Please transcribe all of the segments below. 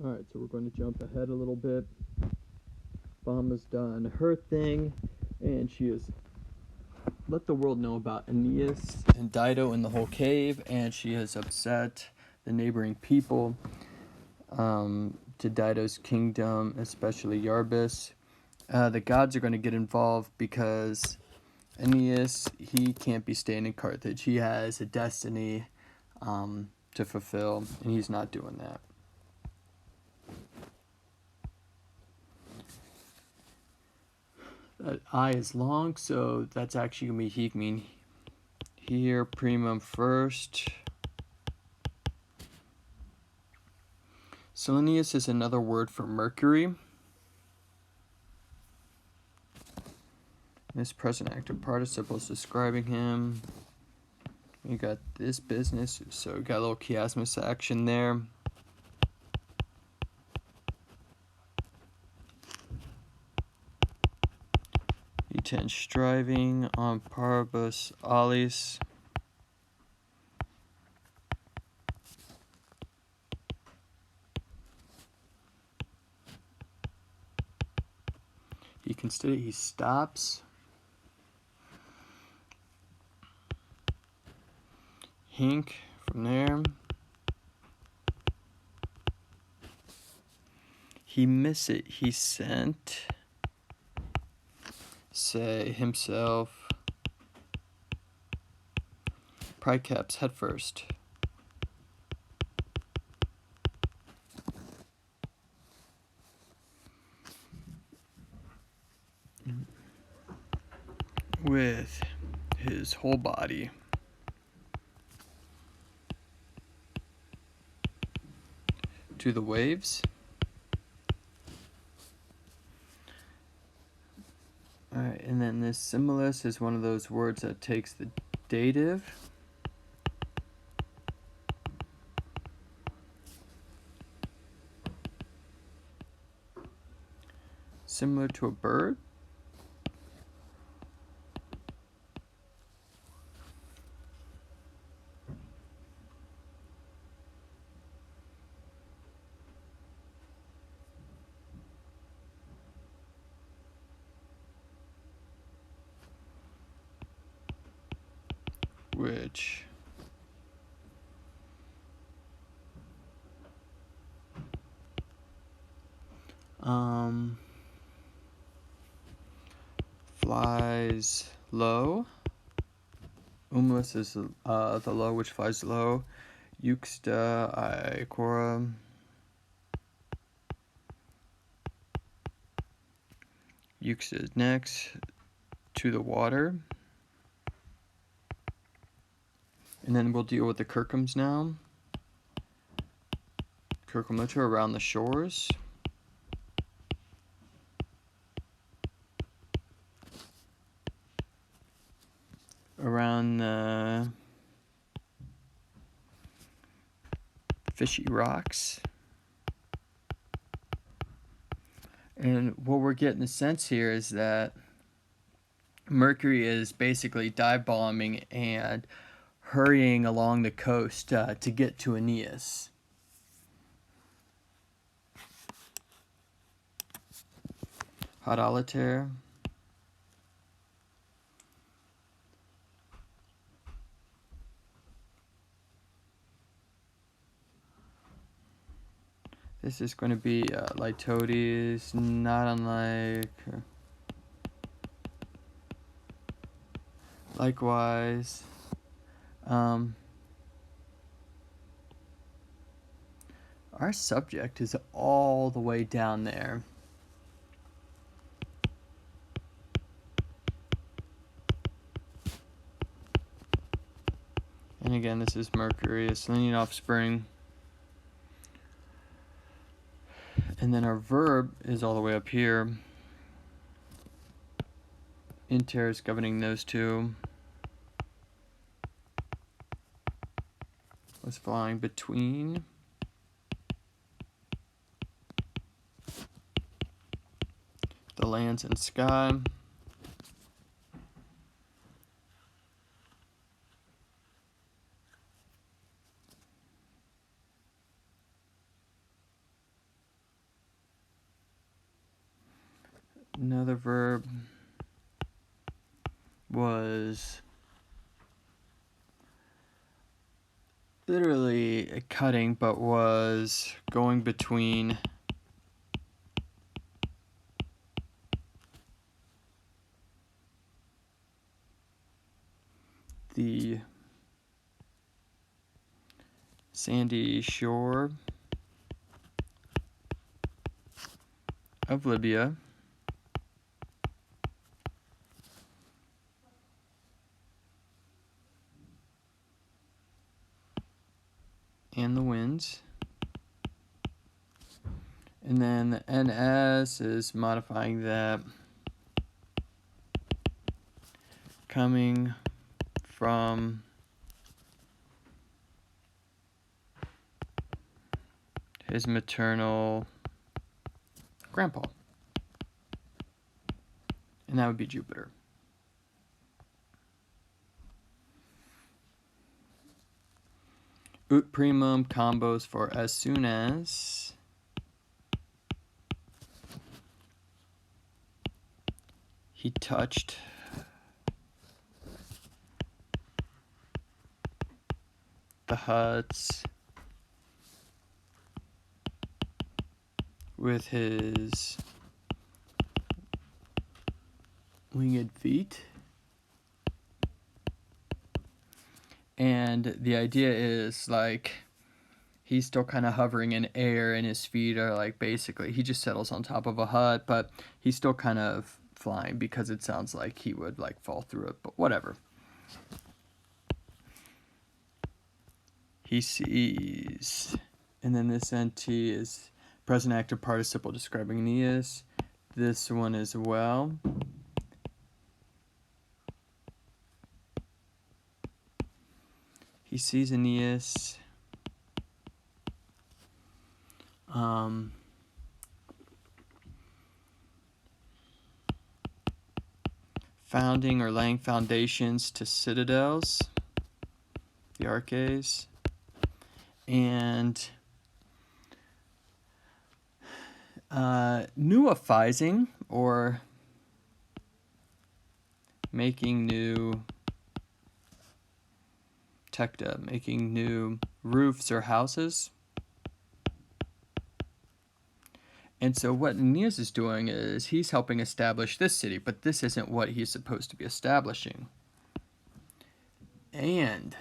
Alright, so we're going to jump ahead a little bit. Bama's done her thing, and she has let the world know about Aeneas and Dido in the whole cave, and she has upset the neighboring people to Dido's kingdom, especially Iarbas. The gods are going to get involved because Aeneas, he can't be staying in Carthage. He has a destiny to fulfill, and he's not doing that. That I is long, so that's actually going to be Higmin here, primum first. Selenius is another word for Mercury. This present active participle is describing him. We got this business, so we got a little chiasmus action there. E10 striving on paribus alis. He consider he stops. Hink from there. He miss it. He sent. Say himself. Pride caps head first. With his whole body. To the waves. Alright, and then this similis is one of those words that takes the dative. Similar to a bird. Which flies low. Umlis is the low which flies low. Euxta Icora. Euxta is next. To the water. And then we'll deal with the Kirkums now. Kirkumlitra around the shores. Around the fishy rocks. And what we're getting the sense here is that Mercury is basically dive bombing and hurrying along the coast to get to Aeneas. Hadaliter. This is going to be Lytodes, not unlike. Likewise. Our subject is all the way down there. And again, this is Mercury, a Selenian offspring. And then our verb is all the way up here. Inter is governing those two. Was flying between. The lands and sky. Another verb was literally cutting, but was going between the sandy shore of Libya and the winds. And then the NS is modifying that, coming from his maternal grandpa. And that would be Jupiter. Ut primum combos for as soon as he touched the huts with his winged feet. And the idea is like he's still kind of hovering in air and his feet are like basically he just settles on top of a hut, but he's still kind of flying because it sounds like he would like fall through it, but whatever. He sees, and then this NT is present active participle describing Aeneas. This one as well. He sees Aeneas founding or laying foundations to citadels, the arches, and nuaphizing or making new tekta, making new roofs or houses. And so what Aeneas is doing is he's helping establish this city, but this isn't what he's supposed to be establishing. And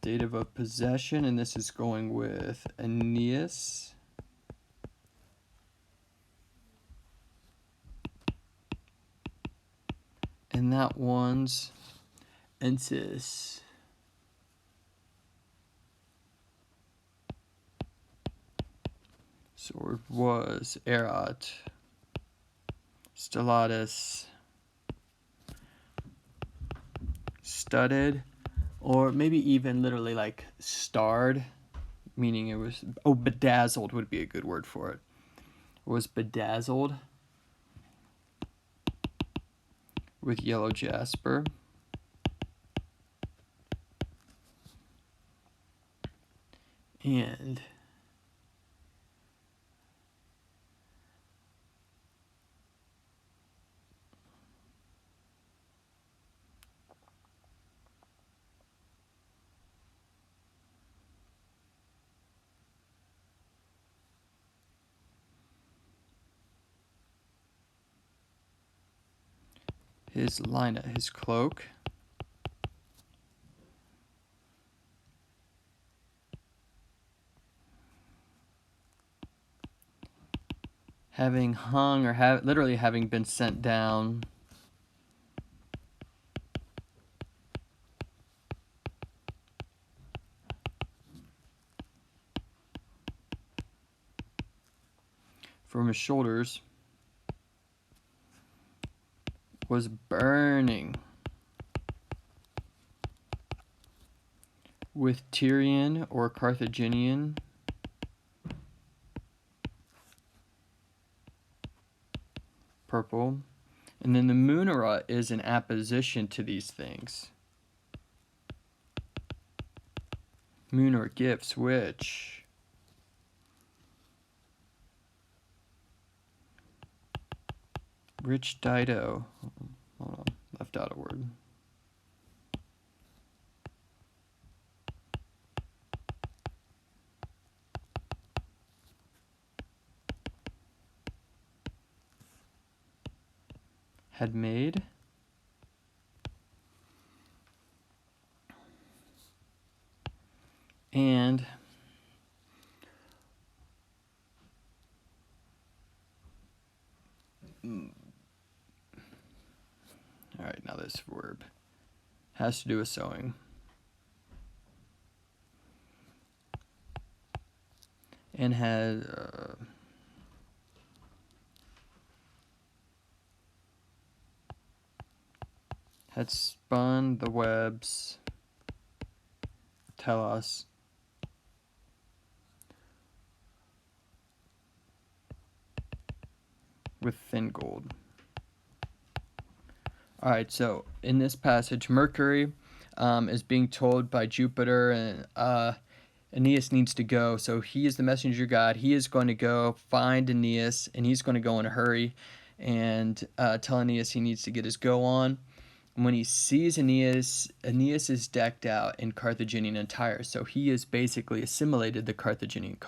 dative of possession, and this is going with Aeneas. And that one's ensis. Sword was erat. Stellatus. Studded. Or maybe even literally like starred, meaning it was, bedazzled would be a good word for it. It was bedazzled with yellow jasper. And his lina, his cloak. Having hung or literally having been sent down from his shoulders, was burning with Tyrian or Carthaginian purple. And then the munera is an apposition to these things. Moon or gifts, which? Rich Dido. Hold on, left out a word. Had made. And all right, now this verb has to do with sewing. And had spun the webs, tell us, with thin gold. All right, so in this passage, Mercury is being told by Jupiter, and Aeneas needs to go. So he is the messenger god. He is going to go find Aeneas, and he's going to go in a hurry and tell Aeneas he needs to get his go on. And when he sees Aeneas, Aeneas is decked out in Carthaginian attire. So he has basically assimilated the Carthaginian